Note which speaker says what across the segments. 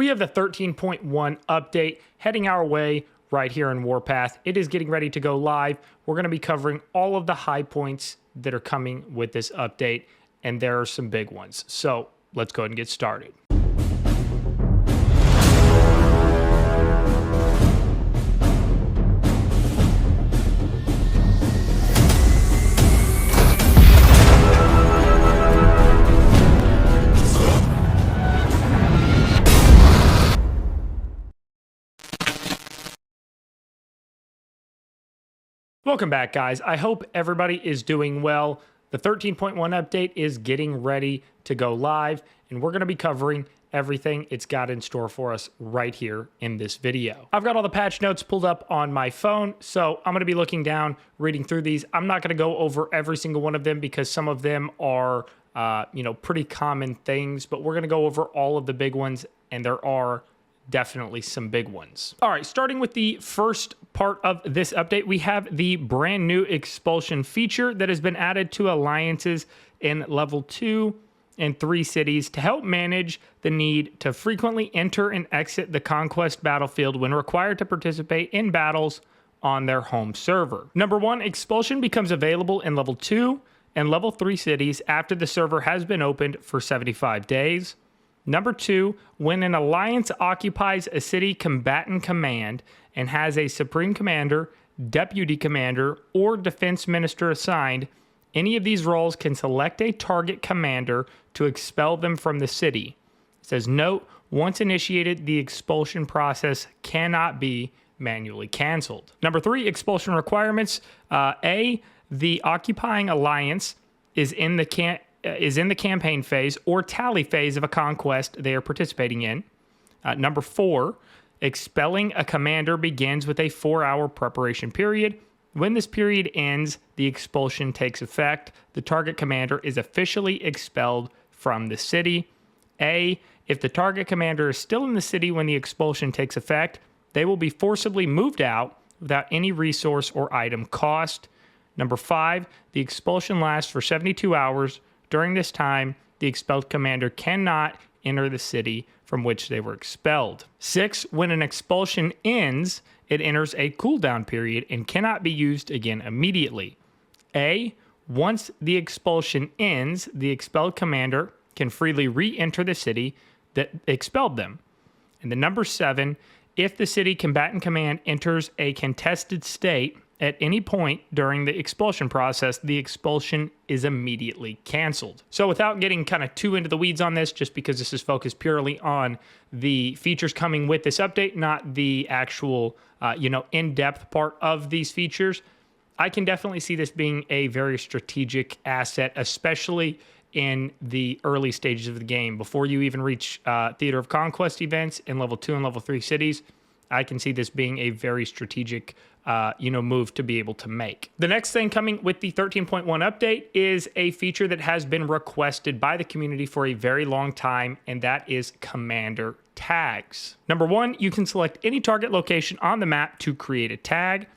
Speaker 1: We have the 13.1 update heading our way right here in Warpath. It is getting ready to go live. We're going to be covering all of the high points that are coming with this update, and there are some big ones. So let's go ahead and get started. Welcome back, guys. I hope everybody is doing well. The 13.1 update is getting ready to go live, and we're going to be covering everything it's got in store for us right here in this video. I've got all the patch notes pulled up on my phone, so I'm going to be looking down, reading through these. I'm not going to go over every single one of them because some of them are, pretty common things, but we're going to go over all of the big ones, and there are definitely some big ones. All right, starting with the first part of this update, we have the brand new expulsion feature that has been added to alliances in level 2 and 3 cities to help manage the need to frequently enter and exit the conquest battlefield when required to participate in battles on their home server. Number 1, expulsion becomes available in level 2 and level 3 cities after the server has been opened for 75 days. Number 2, when an alliance occupies a city combatant command and has a supreme commander, deputy commander, or defense minister assigned, any of these roles can select a target commander to expel them from the city. It says, note, once initiated, the expulsion process cannot be manually canceled. Number 3, expulsion requirements. A, the occupying alliance is in the campaign phase or tally phase of a conquest they are participating in. Number 4, expelling a commander begins with a 4-hour preparation period. When this period ends, the expulsion takes effect. The target commander is officially expelled from the city. A, if the target commander is still in the city when the expulsion takes effect, they will be forcibly moved out without any resource or item cost. Number 5, the expulsion lasts for 72 hours. During this time, the expelled commander cannot enter the city from which they were expelled. 6, when an expulsion ends, it enters a cooldown period and cannot be used again immediately. A, once the expulsion ends, the expelled commander can freely re-enter the city that expelled them. And the number 7, if the city combatant command enters a contested state at any point during the expulsion process, the expulsion is immediately canceled. So without getting kind of too into the weeds on this, just because this is focused purely on the features coming with this update, not the actual, in-depth part of these features, I can definitely see this being a very strategic asset, especially in the early stages of the game. Before you even reach Theater of Conquest events in level 2 and level 3 cities, I can see this being a very strategic move to be able to make. The next thing coming with the 13.1 update is a feature that has been requested by the community for a very long time, and that is commander tags. Number 1, you can select any target location on the map to create a tag.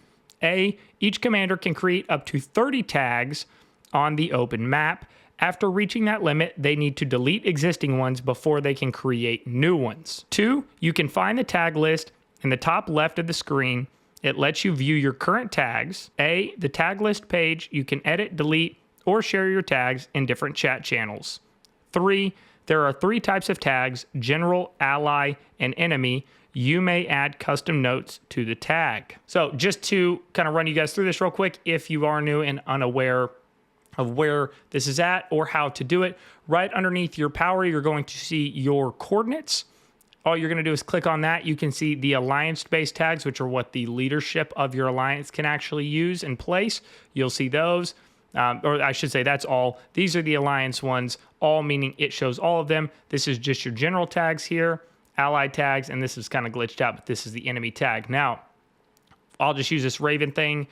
Speaker 1: A, each commander can create up to 30 tags on the open map. After reaching that limit, they need to delete existing ones before they can create new ones. 2, you can find the tag list in the top left of the screen. It lets you view your current tags. A, the tag list page, you can edit, delete, or share your tags in different chat channels. 3, there are 3 types of tags, general, ally, and enemy. You may add custom notes to the tag. So just to kind of run you guys through this real quick, if you are new and unaware of where this is at or how to do it, right underneath your power, you're going to see your coordinates. All you're going to do is click on that. You can see the alliance-based tags, which are what the leadership of your alliance can actually use and place. You'll see those, or I should say that's all. These are the alliance ones, all meaning it shows all of them. This is just your general tags here, allied tags, and this is kind of glitched out, but this is the enemy tag. Now, I'll just use this Raven thing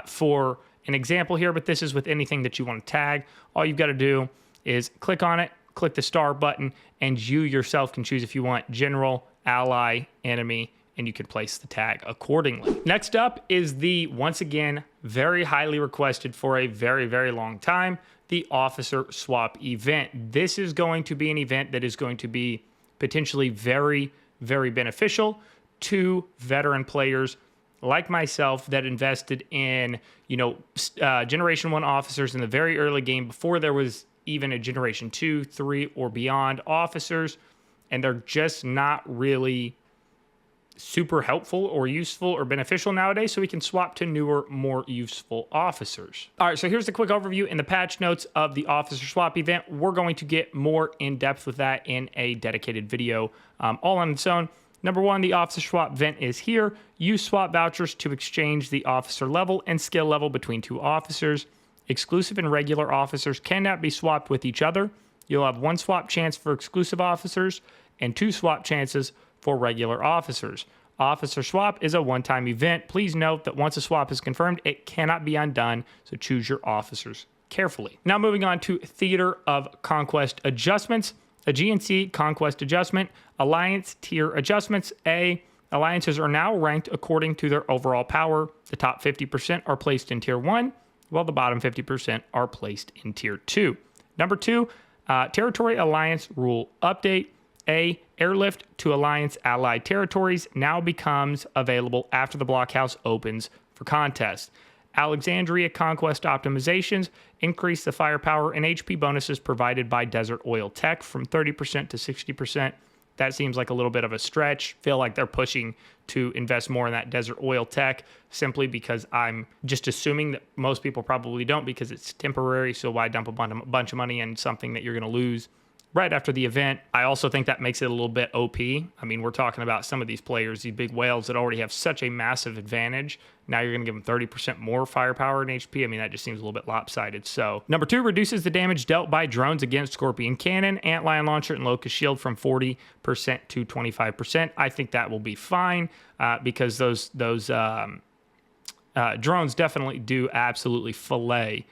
Speaker 1: for an example here, but this is with anything that you want to tag. All you've got to do is click on it, click the star button, and you yourself can choose if you want general, ally, enemy, and you can place the tag accordingly. Next up is the, once again, very highly requested for a very, very long time, the officer swap event. This is going to be an event that is going to be potentially very, very beneficial to veteran players like myself that invested in, Generation 1 officers in the very early game before there was even a Generation 2, 3, or beyond officers, and they're just not really super helpful or useful or beneficial nowadays, so we can swap to newer, more useful officers. All right, so here's the quick overview in the patch notes of the officer swap event. We're going to get more in depth with that in a dedicated video all on its own. Number 1, the officer swap event is here. Use swap vouchers to exchange the officer level and skill level between 2 officers. Exclusive and regular officers cannot be swapped with each other. You'll have 1 swap chance for exclusive officers and 2 swap chances for regular officers. Officer swap is a one-time event. Please note that once a swap is confirmed, it cannot be undone, so choose your officers carefully. Now moving on to Theater of Conquest adjustments. A GNC Conquest adjustment. Alliance tier adjustments. A. Alliances are now ranked according to their overall power. The top 50% are placed in tier 1, while the bottom 50% are placed in tier 2. Number 2, Territory Alliance Rule Update. A. Airlift to Alliance allied territories now becomes available after the blockhouse opens for contest. Alexandria Conquest optimizations increase the firepower and HP bonuses provided by Desert Oil Tech from 30% to 60%. That seems like a little bit of a stretch. Feel like they're pushing to invest more in that Desert Oil Tech simply because I'm just assuming that most people probably don't because it's temporary, so why dump a bunch of money in something that you're going to lose right after the event? I also think that makes it a little bit OP. I mean, we're talking about some of these players, these big whales that already have such a massive advantage. Now you're going to give them 30% more firepower and HP. I mean, that just seems a little bit lopsided. So, number 2, reduces the damage dealt by drones against Scorpion Cannon, Antlion Launcher, and Locust Shield from 40% to 25%. I think that will be fine because those drones definitely do absolutely fillet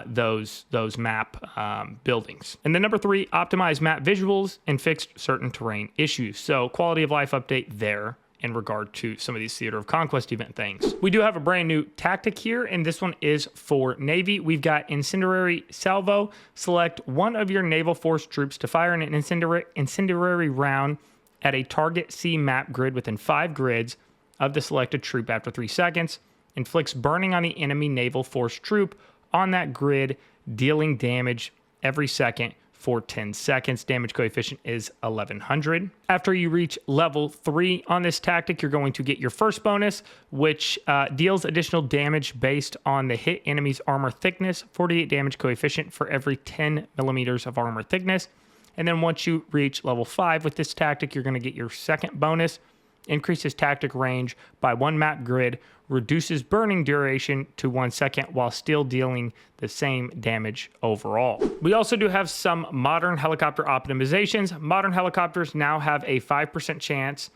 Speaker 1: those map buildings. And then number 3, optimize map visuals and fixed certain terrain issues. So quality of life update there in regard to some of these Theater of Conquest event things. We do have a brand new tactic here, and this one is for Navy. We've got Incendiary Salvo. Select one of your naval force troops to fire an incendiary round at a target C map grid within 5 grids of the selected troop after 3 seconds. Inflicts burning on the enemy naval force troop on that grid, dealing damage every second for 10 seconds. Damage coefficient is 1100. After you reach level 3 on this tactic, you're going to get your first bonus, which deals additional damage based on the hit enemy's armor thickness, 48 damage coefficient for every 10 millimeters of armor thickness. And then once you reach level 5 with this tactic, you're going to get your second bonus. Increases tactic range by 1 map grid, reduces burning duration to 1 second while still dealing the same damage overall. We also do have some modern helicopter optimizations. Modern helicopters now have a 5% chance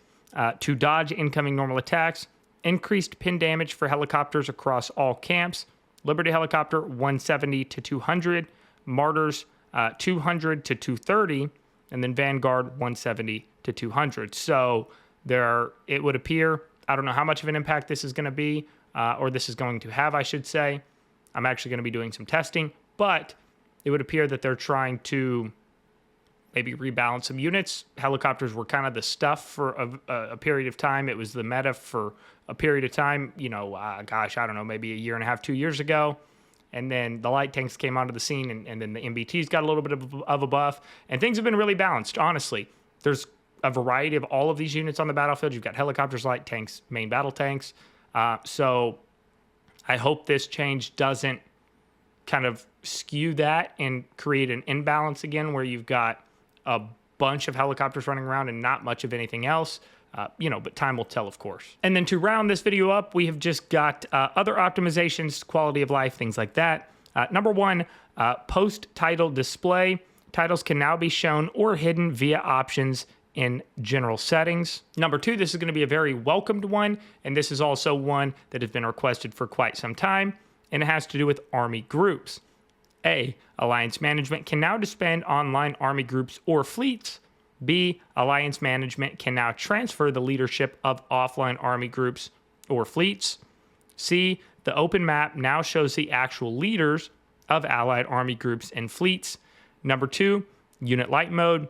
Speaker 1: to dodge incoming normal attacks, increased pin damage for helicopters across all camps, Liberty Helicopter 170 to 200, Martyrs 200 to 230, and then Vanguard 170 to 200. So it would appear, I don't know how much of an impact this is going to be, or this is going to have, I should say. I'm actually going to be doing some testing, but it would appear that they're trying to maybe rebalance some units. Helicopters were kind of the stuff for a period of time. It was the meta for a period of time, gosh, I don't know, maybe a year and a half, 2 years ago. And then the light tanks came onto the scene, and then the MBTs got a little bit of a buff, and things have been really balanced, honestly. There's a variety of all of these units on the battlefield. You've got helicopters, light tanks, main battle tanks. So I hope this change doesn't kind of skew that and create an imbalance again where you've got a bunch of helicopters running around and not much of anything else. But time will tell, of course. And then to round this video up, we have just got other optimizations, quality of life, things like that. Number 1, post-title display. Titles can now be shown or hidden via options in general settings. Number 2, this is going to be a very welcomed one, and this is also one that has been requested for quite some time, and it has to do with army groups. A, Alliance Management can now disband online army groups or fleets. B, Alliance Management can now transfer the leadership of offline army groups or fleets. C, the open map now shows the actual leaders of allied army groups and fleets. Number 2, Unit Light Mode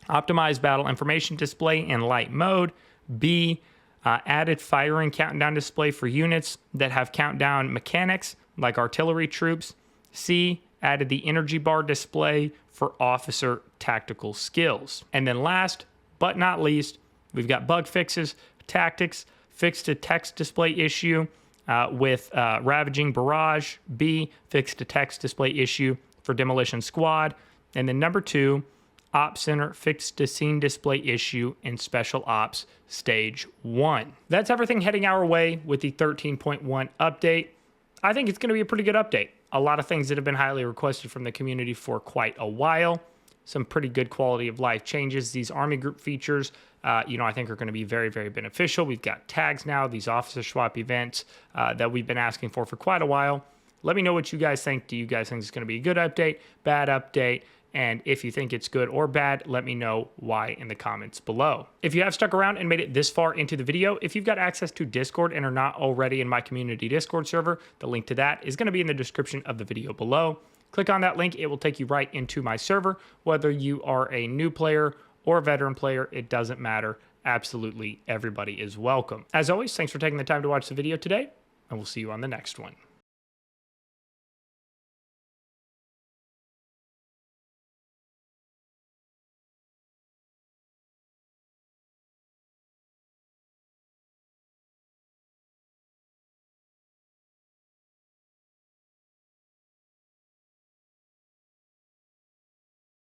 Speaker 1: Optimized battle information display in light mode. B, added firing countdown display for units that have countdown mechanics like artillery troops. C, added the energy bar display for officer tactical skills. And then last but not least, we've got bug fixes, tactics, fixed a text display issue with Ravaging Barrage. B, fixed a text display issue for Demolition Squad. And then number 2, Op Center fixed a scene display issue in Special Ops Stage 1. That's everything heading our way with the 13.1 update. I think it's going to be a pretty good update. A lot of things that have been highly requested from the community for quite a while. Some pretty good quality of life changes. These army group features, I think are going to be very, very beneficial. We've got tags now, these officer swap events that we've been asking for quite a while. Let me know what you guys think. Do you guys think it's going to be a good update, bad update? And if you think it's good or bad, let me know why in the comments below. If you have stuck around and made it this far into the video, if you've got access to Discord and are not already in my community Discord server, the link to that is going to be in the description of the video below. Click on that link. It will take you right into my server. Whether you are a new player or a veteran player, it doesn't matter. Absolutely everybody is welcome. As always, thanks for taking the time to watch the video today, and we'll see you on the next one.